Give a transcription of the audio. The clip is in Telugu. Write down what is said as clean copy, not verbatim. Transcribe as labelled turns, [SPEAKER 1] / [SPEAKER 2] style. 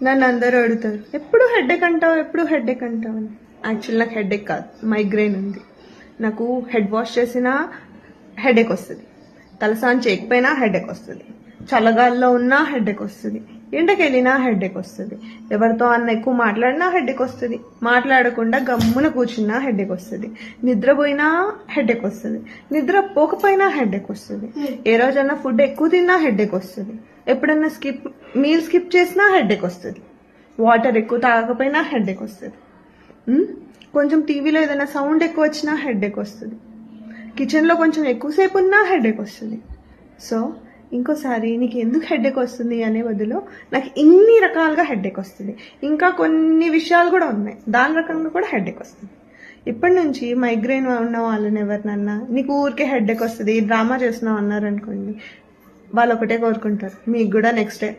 [SPEAKER 1] నన్ను అందరూ అడుగుతారు ఎప్పుడు హెడేక్ అంటావు అని. యాక్చువల్ నాకు హెడేక్ కాదు, మైగ్రేన్ ఉంది. నాకు హెడ్ వాష్ చేసినా హెడేక్ వస్తుంది, తలస్నానం చేయకపోయినా హెడేక్ వస్తుంది, చల్లగాల్లో ఉన్నా హెడేక్ వస్తుంది, ఎండకి వెళ్ళినా హెడేక్ వస్తుంది, ఎవరితో అన్న ఎక్కువ మాట్లాడినా హెడేక్ వస్తుంది, మాట్లాడకుండా గమ్మున కూర్చున్నా హెడేక్ వస్తుంది, నిద్రపోయినా హెడేక్ వస్తుంది, నిద్ర పోకపోయినా హెడేక్ వస్తుంది, ఏ రోజన్నా ఫుడ్ ఎక్కువ తిన్నా హెడేక్ వస్తుంది, ఎప్పుడన్నా మీల్ స్కిప్ చేసినా హెడేక్ వస్తుంది, వాటర్ ఎక్కువ తాగకపోయినా హెడేక్ వస్తుంది, కొంచెం టీవీలో ఏదైనా సౌండ్ ఎక్కువ వచ్చినా హెడేక్ వస్తుంది, కిచెన్లో కొంచెం ఎక్కువసేపు ఉన్నా హెడేక్ వస్తుంది. సో ఇంకోసారి నీకు ఎందుకు హెడేక్ వస్తుంది అనే బదులు నాకు ఇన్ని రకాలుగా హెడేక్ వస్తుంది, ఇంకా కొన్ని విషయాలు కూడా ఉన్నాయి దాని రకంగా కూడా హెడేక్ వస్తుంది. ఇప్పటి నుంచి మైగ్రేన్ ఉన్న వాళ్ళని ఎవరినన్నా నీకు ఊరికే హెడేక్ వస్తుంది డ్రామా చేస్తున్నావు అన్నారనుకోండి, వాళ్ళు ఒకటే కోరుకుంటారు మీకు కూడా నెక్స్ట్ డే